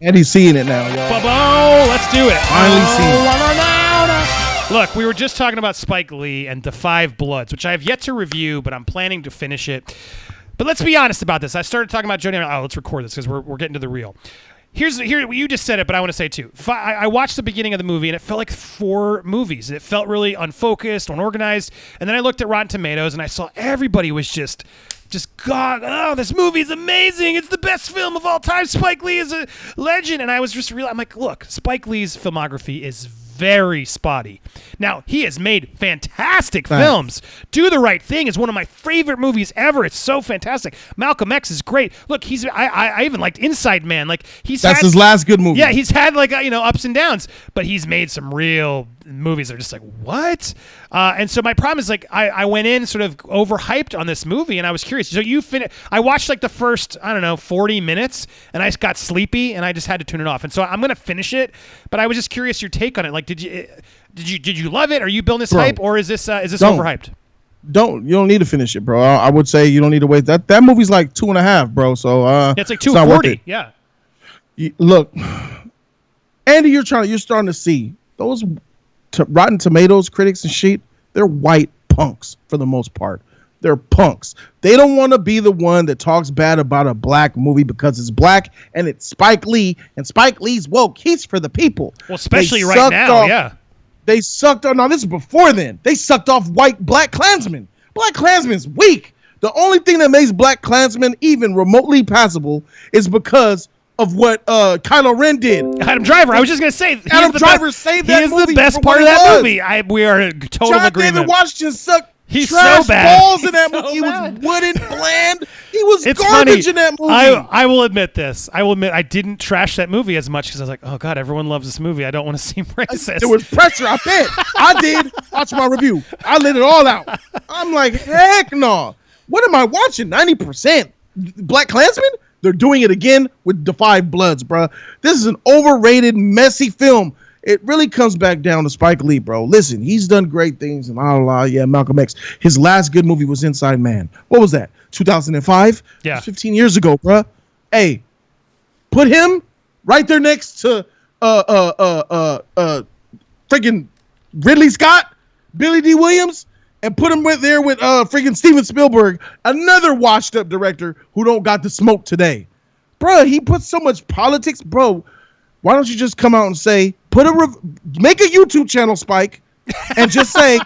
And he's seeing it now, y'all. Let's do it. Finally seeing it. Look, we were just talking about Spike Lee and The Five Bloods, which I have yet to review, but I'm planning to finish it. But let's be honest about this. I started talking about Jody and I. Let's record this because we're getting to the real. Here, you just said it, but I want to say it too. I watched the beginning of the movie, and it felt like 4 movies. It felt really unfocused, unorganized. And then I looked at Rotten Tomatoes, and I saw everybody was just God, oh, this movie is amazing. It's the best film of all time. Spike Lee is a legend. And I was just I'm like, look, Spike Lee's filmography is very spotty. Now, he has made fantastic films. Do the Right Thing is one of my favorite movies ever. It's so fantastic. Malcolm X is great. Look, I even liked Inside Man. Like that's his last good movie. Yeah, he's had ups and downs, but he's made some real movies that are just like, what? And so my problem is I went in sort of overhyped on this movie, and I was curious. So I watched the first 40 minutes, and I just got sleepy, and I just had to turn it off. And so I'm gonna finish it, but I was just curious your take on it. Like, did you love it? Are you building this hype, or is this overhyped? You don't need to finish it, bro. I would say you don't need to wait. That movie's like 2.5, bro. So it's like 2:40. Yeah. Look, Andy, you're starting to see those Rotten Tomatoes critics and shit. They're white punks for the most part. They're punks. They don't want to be the one that talks bad about a black movie because it's black and it's Spike Lee, and Spike Lee's woke. He's for the people. Well, especially right now, yeah. They sucked off. Now, this is before then. They sucked off Black Klansmen. Black Klansman's weak. The only thing that makes Black Klansmen even remotely passable is because of what Kylo Ren did. Adam Driver. I was just going to say. Adam Driver saved that movie. He is the best part of that movie. We are in total John agreement. David Washington sucked. He's trash so bad. balls in that movie. He was wooden, bland. He was garbage in that movie. I will admit this. I will admit I didn't trash that movie as much because I was like, oh God, everyone loves this movie. I don't want to seem racist. There was pressure. I bet. I did. Watch my review. I let it all out. I'm like, heck no. What am I watching? 90%. Black Klansman? They're doing it again with The Five Bloods, bro. This is an overrated, messy film. It really comes back down to Spike Lee, bro. Listen, he's done great things and yeah, Malcolm X. His last good movie was Inside Man. What was that? 2005? Yeah. 15 years ago, bro. Hey, put him right there next to freaking Ridley Scott, Billy D. Williams, and put him right there with freaking Steven Spielberg, another washed up director who don't got the smoke today. Bro, he puts so much politics, bro. Why don't you just come out and say, make a YouTube channel, Spike, and just say,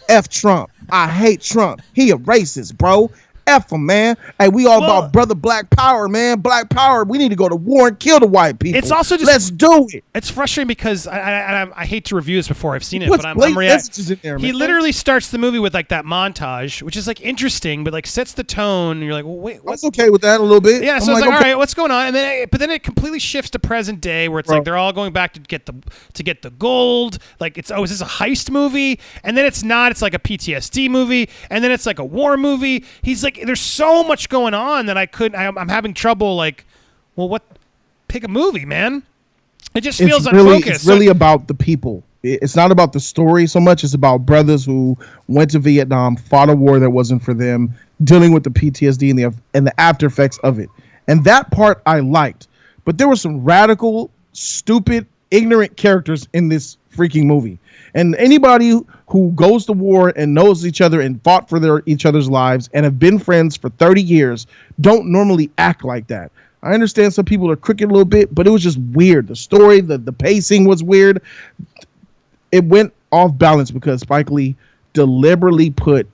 F Trump. I hate Trump. He a racist, bro. F him, man. Hey, we all about brother Black Power, man. Black Power. We need to go to war and kill the white people. It's also just let's do it. It's frustrating because I hate to review this before I've seen it, but I'm reacting. He literally starts the movie with that montage, which is interesting, but sets the tone. And you're like, well, wait, what's okay with that a little bit? Yeah, so it's all right, what's going on? And then, but then it completely shifts to present day, where it's they're all going back to get the gold. Is this a heist movie? And then it's not. It's like a PTSD movie, and then it's like a war movie. He's like, there's so much going on that I'm having trouble. Pick a movie, man. It just feels unfocused. It's really about the people. It's not about the story so much. It's about brothers who went to Vietnam, fought a war that wasn't for them, dealing with the PTSD and the after effects of it. And that part I liked. But there were some radical, stupid, ignorant characters in this freaking movie. And anybody who goes to war and knows each other and fought for each other's lives and have been friends for 30 years don't normally act like that. I understand some people are crooked a little bit, but it was just weird. The story, the pacing was weird. It went off balance because Spike Lee deliberately put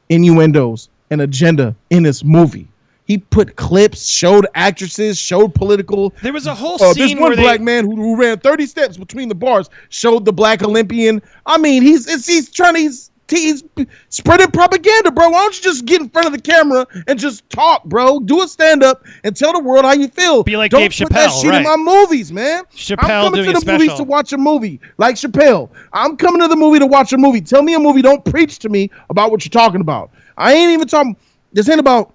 innuendos and agenda in this movie. He put clips, showed actresses, showed political. There was a whole scene where black man who ran 30 steps between the bars showed the black Olympian. I mean, he's spreading propaganda, bro. Why don't you just get in front of the camera and just talk, bro? Do a stand up and tell the world how you feel. Be like Don't Dave put Chappelle, that shit in my movies, man. Chappelle I'm coming doing to the movies to watch a movie like Chappelle. I'm coming to the movie to watch a movie. Tell me a movie. Don't preach to me about what you're talking about. I ain't even talking. This ain't about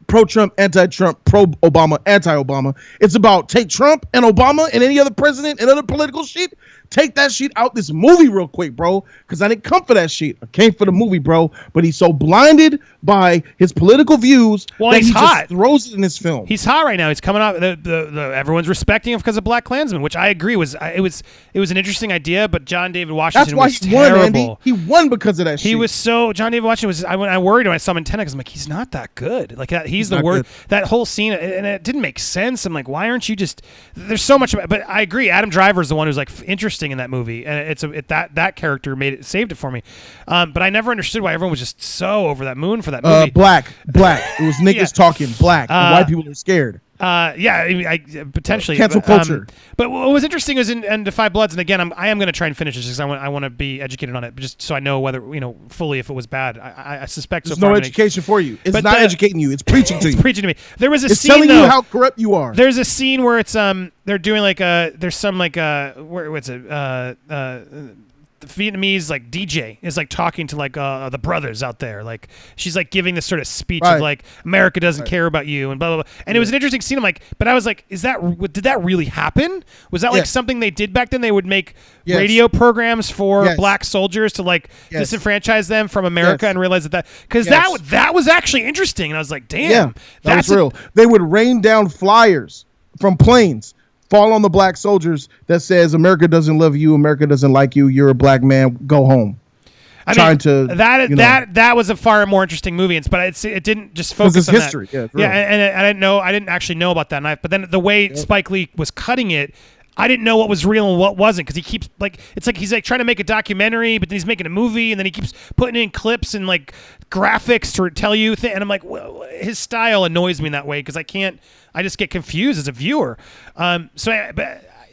pro-Trump, anti-Trump, pro-Obama, anti-Obama. It's about take Trump and Obama and any other president and other political shit. Take that shit out this movie real quick, bro. Because I didn't come for that shit. I came for the movie, bro. But he's so blinded by his political views that he's he hot. just throws it in his film. He's hot right now. He's coming out. Everyone's respecting him because of Black Klansman, which I agree it was an interesting idea. But John David Washington was terrible. Won, Andy. He won because of that shit. He was so John David Washington was. I worried when I saw him in Tenet because I'm like, he's not that good. Like he's the word. That whole scene and it didn't make sense. I'm like, why aren't you just? There's so much. But I agree. Adam Driver is the one who's like interesting in that movie, and that character saved it for me. But I never understood why everyone was just so over that moon for that movie. Black. It was niggas talking black. And white people are scared. I potentially cancel culture. But what was interesting was in The Five Bloods, and again, I am going to try and finish this because I want to be educated on it, just so I know whether fully if it was bad. I suspect there's no education for you. It's not educating you. It's preaching to you. It's preaching to me. There was a it's scene telling though, you how corrupt you are. There's a scene where it's they're doing like there's some like what's it the Vietnamese like DJ is like talking to like the brothers out there, like she's like giving this sort of speech of like America doesn't care about you and blah blah blah, and it was an interesting scene. I'm like, but I was like, did that really happen? Was that like something they did back then? They would make radio programs for black soldiers to like disenfranchise them from America and realize that because that was actually interesting, and I was like, damn, that's real. They would rain down flyers from planes, fall on the black soldiers that says America doesn't love you, America doesn't like you, you're a black man, go home. That was a far more interesting movie, but it didn't just focus on history. That. And I didn't actually know about that. But then the way Spike Lee was cutting it, I didn't know what was real and what wasn't, because he keeps it's like he's like trying to make a documentary, but then he's making a movie, and then he keeps putting in clips and like graphics to tell you and I'm like, well, his style annoys me in that way because I just get confused as a viewer. But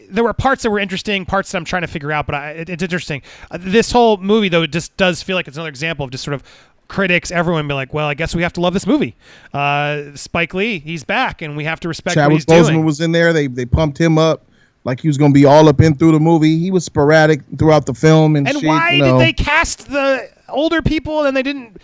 there were parts that were interesting, parts that I'm trying to figure out, but it's interesting. This whole movie though just does feel like it's another example of just sort of critics, everyone be like, well, I guess we have to love this movie. Spike Lee, he's back, and we have to respect what he's doing. Boseman was in there. They pumped him up like he was going to be all up in through the movie. He was sporadic throughout the film. And shit, why did they cast the older people and they didn't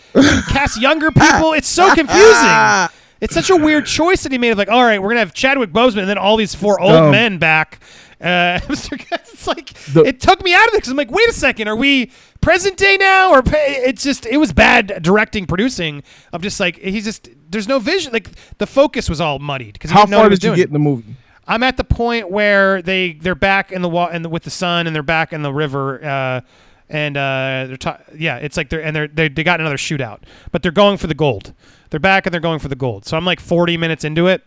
cast younger people? It's so confusing. It's such a weird choice that he made of like, all right, we're going to have Chadwick Boseman and then all these four old men back. It's like, it took me out of it because I'm like, wait a second, are we present day now? Or it was bad directing, producing of just like, there's no vision. Like the focus was all muddied. How far did you get in the movie? I'm at the point where they're back in the with the sun, and they're back in the river, it's like they got another shootout, but they're going for the gold. They're back and they're going for the gold. So I'm like 40 minutes into it.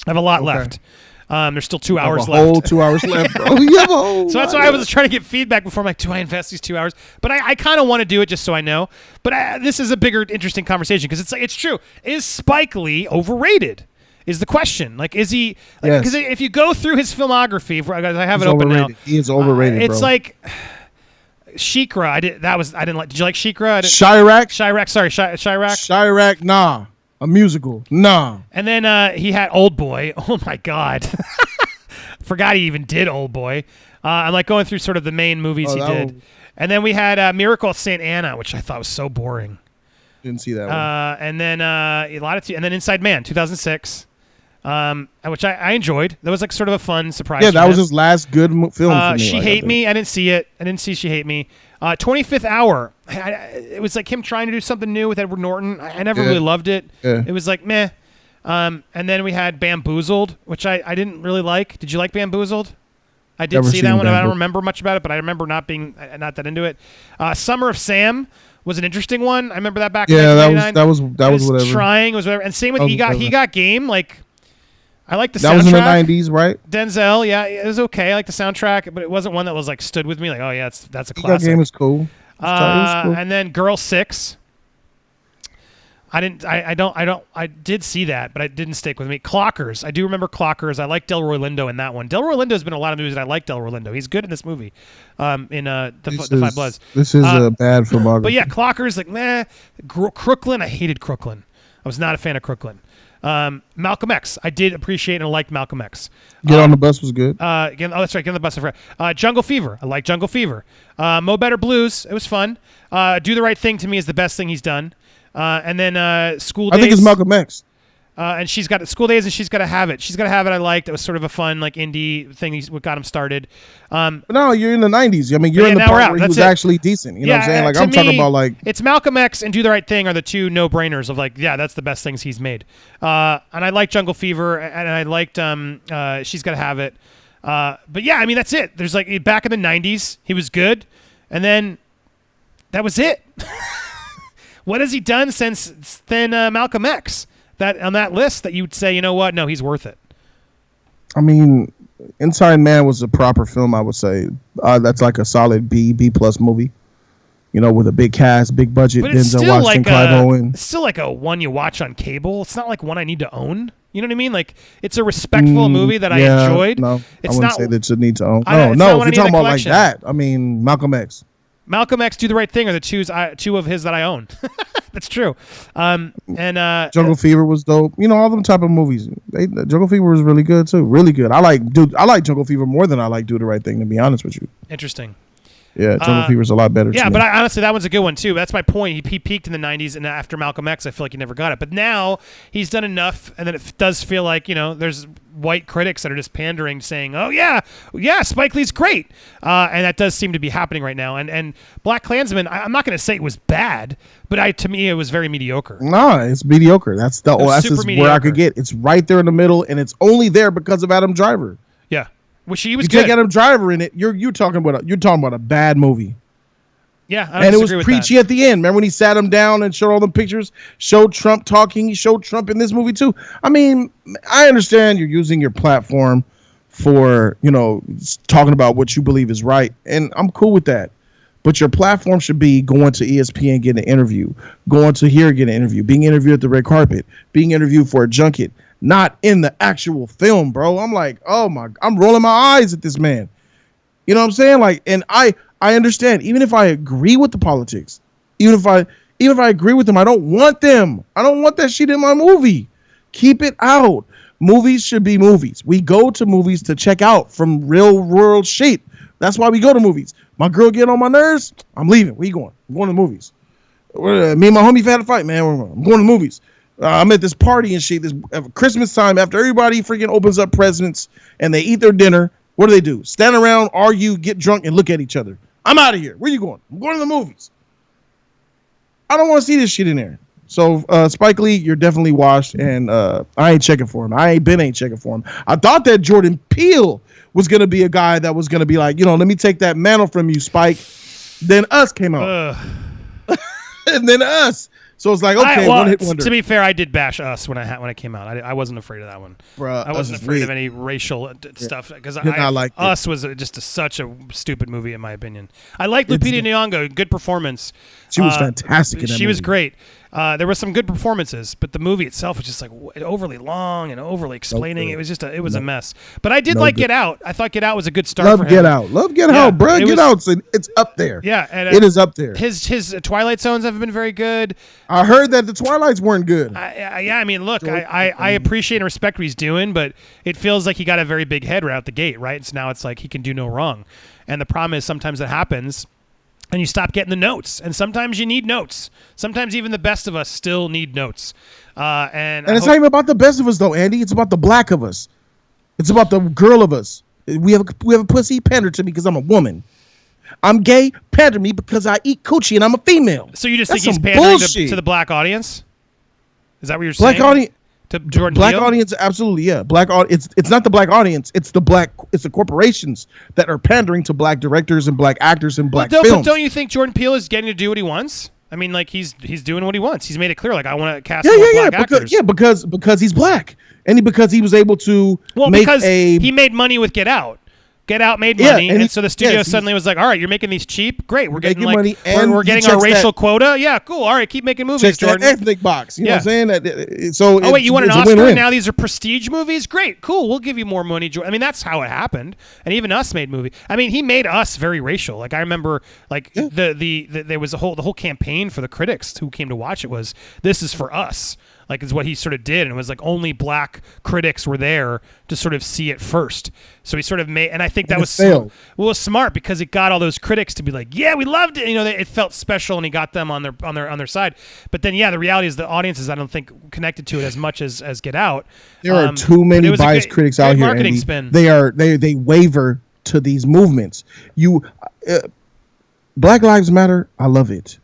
I have a lot left. There's still 2 hours left. Whole 2 hours left, bro. So that's why I was trying to get feedback before. I'm like, do I invest these 2 hours? But I kind of want to do it just so I know. But this is a bigger, interesting conversation because it's true. Is Spike Lee overrated? Is the question. Like, is he? Because if you go through his filmography, I have it open now. He is overrated. It's like She-Ra. I didn't like. Did you like She-Ra? Chirac. Sorry, Chirac. Chirac. Nah. A musical. Nah. And then he had Old Boy. Oh my God. Forgot he even did Old Boy. I'm like going through sort of the main movies he did. And then we had Miracle at St. Anna, which I thought was so boring. Didn't see that one. And then and then Inside Man, 2006. Which I enjoyed. That was like sort of a fun surprise. Yeah, that was his last good film for me. She Hate Me. I didn't see it. I didn't see She Hate Me. 25th Hour. It was like him trying to do something new with Edward Norton. I never really loved it. Yeah. It was like meh. And then we had Bamboozled, which I didn't really like. Did you like Bamboozled? I did see that one. I don't remember much about it, but I remember not that into it. Summer of Sam was an interesting one. I remember that back in 1999. that was whatever. Trying was whatever. And same with he got Game. Like, I like the soundtrack. That was in the 90s, right? Denzel, yeah, it was okay. I like the soundtrack, but it wasn't one that was like stood with me. Like, oh yeah, that's a classic. That Game is cool. And then Girl 6. I did see that, but it didn't stick with me. Clockers. I do remember Clockers. I like Delroy Lindo in that one. Delroy Lindo's been in a lot of movies, and I like Delroy Lindo. He's good in this movie. The Five Bloods. This is a bad filmography. But yeah, Clockers, like meh. Crooklyn. I hated Crooklyn. I was not a fan of Crooklyn. Malcolm X. I did appreciate and liked Malcolm X. Get on the Bus was good. That's right. Get on the Bus. Jungle Fever. I like Jungle Fever. Mo Better Blues. It was fun. Do the Right Thing to me is the best thing he's done. And then School Days. I think it's Malcolm X. And she's got School Days, and She's Gotta Have It. She's Gotta Have It. I liked. It was sort of a fun like indie thing. What got him started. No, you're in the 90s. I mean, you're in the part where he was actually decent. You know what I'm saying? Like I'm talking about like it's Malcolm X and Do the Right Thing are the two no-brainers of like that's the best things he's made. And I liked Jungle Fever, and I liked She's Gotta Have It. But yeah, I mean that's it. There's like back in the 90s, he was good, and then that was it. What has he done since then? Malcolm X. That on that list that you would say, you know what? No, he's worth it. I mean, Inside Man was a proper film, I would say. That's like a solid B+ movie. You know, with a big cast, big budget. But it's Denzel still Washington, like Clive Owen. It's still like a one you watch on cable. It's not like one I need to own. You know what I mean? Like it's a respectful movie that I enjoyed. No, it's I wouldn't not, say that you need to own. No, if you're talking about like that, I mean, Malcolm X. Malcolm X, Do the Right Thing are the two of his that I own. That's true. Jungle Fever was dope. You know, all them type of movies. Jungle Fever was really good too. Really good. I like Jungle Fever more than I like Do the Right Thing, to be honest with you. Interesting. Yeah, Jungle Fever's a lot better. Yeah, but honestly, that one's a good one too. That's my point. He peaked in the 90s, and after Malcolm X, I feel like he never got it. But now he's done enough, and then it does feel like there's white critics that are just pandering, saying, "Oh yeah, Spike Lee's great," and that does seem to be happening right now. And Black Klansman, I'm not going to say it was bad, but to me it was very mediocre. No, it's mediocre. That's where I could get. It's right there in the middle, and it's only there because of Adam Driver. Yeah. Which he was good. You take Adam Driver in it, you're talking about a bad movie. Yeah, and it was preachy at the end. Remember when he sat him down and showed all the pictures, showed Trump talking. He showed Trump in this movie too. I mean, I understand you're using your platform for talking about what you believe is right, and I'm cool with that. But your platform should be going to ESPN, getting an interview, going to here, get an interview, being interviewed at the red carpet, being interviewed for a junket. Not in the actual film, bro. I'm like, I'm rolling my eyes at this man. You know what I'm saying? Like, and I understand, even if I agree with the politics, even if I agree with them, I don't want them. I don't want that shit in my movie. Keep it out. Movies should be movies. We go to movies to check out from real world shit. That's why we go to movies. My girl getting on my nerves, I'm leaving. Where you going? I'm going to the movies. Me and my homie had a fight, man. I'm going to the movies. I'm at this party and shit. This Christmas time, after everybody freaking opens up presents and they eat their dinner, what do? Stand around, argue, get drunk, and look at each other. I'm out of here. Where you going? I'm going to the movies. I don't want to see this shit in there. So Spike Lee, you're definitely washed, and I ain't checking for him. I ain't checking for him. I thought that Jordan Peele was gonna be a guy that was gonna be like, let me take that mantle from you, Spike. Then Us came out, and then Us. So it's like, okay, one hit wonder. To be fair, I did bash Us when I came out. I wasn't afraid of that one. Bruh, I wasn't afraid of any racial stuff because Us was just such a stupid movie in my opinion. I liked Lupita Nyong'o, good performance. She was fantastic in that movie. She was great. There were some good performances, but the movie itself was just like overly long and overly explaining. It was just it was a mess. But I did like Get Out. I thought Get Out was a good start for him. Love Get Out, bro. Get Out. It's up there. Yeah, and, it is up there. His Twilight Zones have been very good. I heard that the Twilights weren't good. I mean, look, I appreciate and respect what he's doing, but it feels like he got a very big head right out the gate, right? So now it's like he can do no wrong. And the problem is sometimes that happens and you stop getting the notes. And sometimes you need notes. Sometimes even the best of us still need notes. And it's not even about the best of us, though, Andy. It's about the black of us. It's about the girl of us. We have a pussy, pander to me because I'm a woman. I'm gay, pander me because I eat coochie and I'm a female. So you just think he's pandering to the black audience? Is that what you're saying? Black audience. To Jordan Black Peele? audience, absolutely, yeah. Black audience. It's not the black audience. It's the corporations that are pandering to black directors and black actors and black films. But don't you think Jordan Peele is getting to do what he wants? I mean, like he's doing what he wants. He's made it clear, like I want to cast more black actors. Because he's black, and because he was able to he made money with Get Out. Get Out made money, and so the studio suddenly was like, "All right, you're making these cheap. Great, we're getting money, and we're getting our racial quota. Yeah, cool. All right, keep making movies, Jordan. That ethnic box. You know what I'm saying? Oh wait, you want an Oscar? Win-win. Now these are prestige movies. Great, cool. We'll give you more money, Jordan. I mean, that's how it happened. And even Us made movie. I mean, he made Us very racial. Like I remember, like there was the whole campaign for the critics who came to watch it was this is for us. like is what he sort of did, and it was like only black critics were there to sort of see it first. So he sort of made, and I think that was smart because it got all those critics to be like, yeah, we loved it. It felt special, and he got them on their side. But then, the reality is the audiences, I don't think, connected to it as much as Get Out. There are too many biased critics out here. Marketing spin. They waver to these movements. Black Lives Matter. I love it.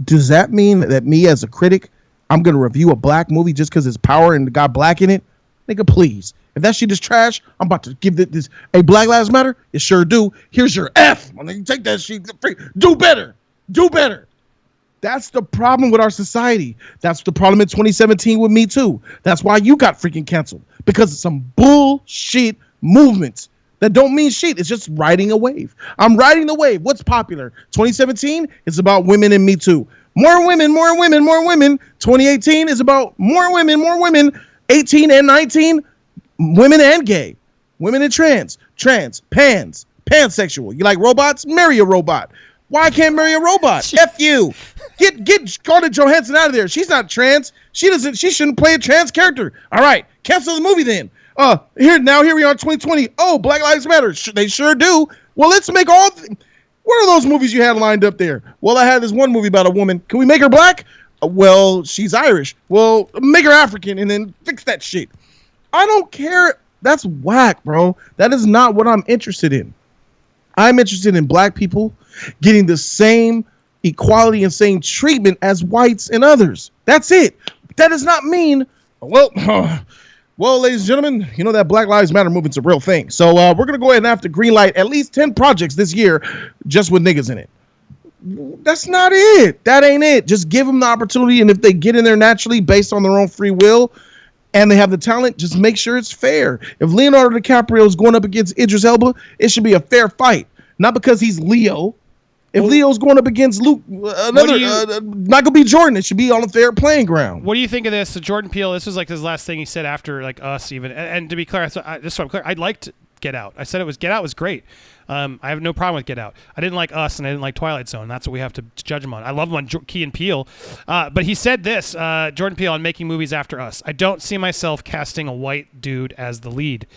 Does that mean that me as a critic, I'm going to review a black movie just because it's power and got black in it? Nigga, please. If that shit is trash, I'm about to give this. Hey, Black Lives Matter? It sure do. Here's your F. Take that shit. Do better. Do better. That's the problem with our society. That's the problem in 2017 with Me Too. That's why you got freaking canceled. Because of some bullshit movements that don't mean shit. It's just riding a wave. I'm riding the wave. What's popular? 2017, it's about women and Me Too. More women, more women, more women. 2018 is about more women. 18 and 19, women and gay. Women and trans, pansexual. You like robots? Marry a robot. Why can't marry a robot? F you. Get Scarlett Johansson out of there. She's not trans. She shouldn't play a trans character. All right, cancel the movie then. Here we are in 2020. Oh, Black Lives Matter. They sure do. Well, let's make all. What are those movies you had lined up there? Well, I had this one movie about a woman. Can we make her black? Well, she's Irish. Well, make her African and then fix that shit. I don't care. That's whack, bro. That is not what I'm interested in. I'm interested in black people getting the same equality and same treatment as whites and others. That's it. That does not mean, well, ladies and gentlemen, that Black Lives Matter movement's a real thing. So we're going to go ahead and have to greenlight at least 10 projects this year just with niggas in it. That's not it. That ain't it. Just give them the opportunity, and if they get in there naturally based on their own free will and they have the talent, just make sure it's fair. If Leonardo DiCaprio is going up against Idris Elba, it should be a fair fight. Not because he's Leo. If Leo's going up against Michael B. Jordan, it should be on a fair playing ground. What do you think of this? So Jordan Peele, this was like his last thing he said after like Us even. And to be clear, just so I'm clear, I liked Get Out. I said Get Out was great. I have no problem with Get Out. I didn't like Us and I didn't like Twilight Zone. That's what we have to judge him on. I love him on Key and Peele. But he said this, Jordan Peele, on making movies after Us. I don't see myself casting a white dude as the lead.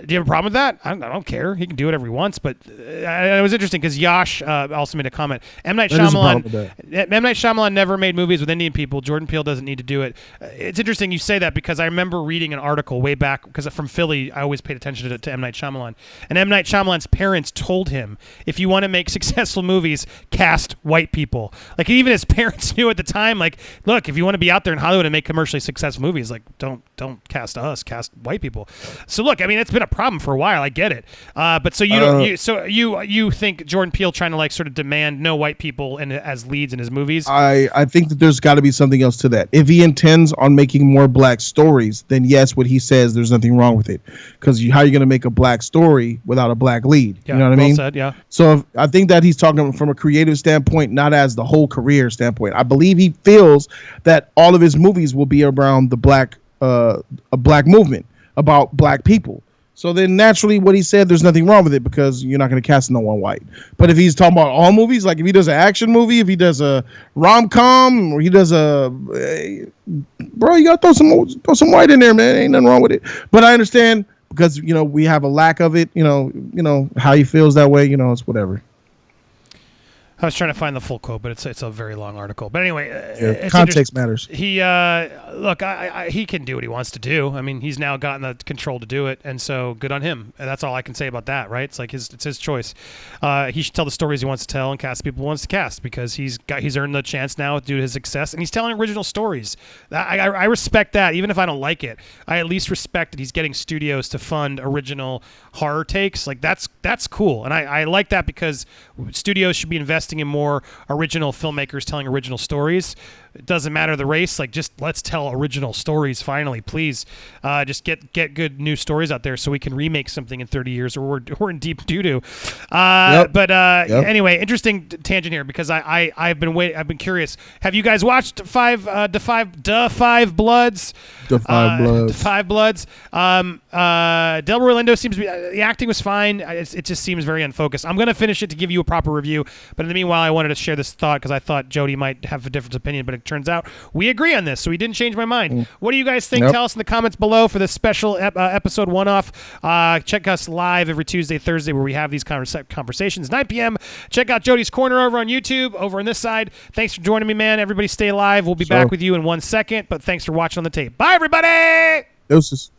Do you have a problem with that? I don't care. He can do whatever he wants. But it was interesting because Yash also made a comment. M. Night Shyamalan never made movies with Indian people. Jordan Peele doesn't need to do it. It's interesting you say that because I remember reading an article way back because from Philly, I always paid attention to M. Night Shyamalan. And M. Night Shyamalan's parents told him, if you want to make successful movies, cast white people. Like even his parents knew at the time, like, look, if you want to be out there in Hollywood and make commercially successful movies, like don't cast us, cast white people. So look, I mean, it's been a problem for a while. I get it. But so you think Jordan Peele trying to like sort of demand no white people as leads in his movies? I think that there's got to be something else to that. If he intends on making more black stories, then yes, what he says, there's nothing wrong with it. Because how are you going to make a black story without a black lead? Yeah, you know what I mean? Said, yeah. So I think that he's talking from a creative standpoint, not as the whole career standpoint. I believe he feels that all of his movies will be around the a black movement about black people. So then naturally what he said, there's nothing wrong with it because you're not going to cast no one white. But if he's talking about all movies, like if he does an action movie, if he does a rom-com, or he does bro, you got to throw some white in there, man. Ain't nothing wrong with it. But I understand because, we have a lack of it, how he feels that way, it's whatever. I was trying to find the full quote, but it's a very long article. But anyway, context matters. He look, he can do what he wants to do. I mean, he's now gotten the control to do it, and so good on him. And that's all I can say about that, right? It's like it's his choice. He should tell the stories he wants to tell and cast the people he wants to cast because he's earned the chance now due to his success, and he's telling original stories. I respect that, even if I don't like it. I at least respect that he's getting studios to fund original horror takes. Like that's cool, and I like that because studios should be investing in more original filmmakers telling original stories. It doesn't matter the race. Like, just let's tell original stories finally, please. Just get good new stories out there so we can remake something in 30 years or we're in deep doo-doo. But anyway, interesting tangent here because I've been curious. Have you guys watched Five Bloods? The Five Bloods. Delroy Lindo seems to be the acting was fine. It just seems very unfocused. I'm going to finish it to give you a proper review, but in the meanwhile, I wanted to share this thought because I thought Jody might have a different opinion, but turns out we agree on this, so he didn't change my mind. What do you guys think? Yep. Tell us in the comments below for this special episode one-off. Check us live every Tuesday, Thursday, where we have these conversations, 9 p.m. Check out Jody's Corner over on YouTube, over on this side. Thanks for joining me, man. Everybody stay alive. We'll be back with you in 1 second, but thanks for watching on the tape. Bye, everybody! Deuces.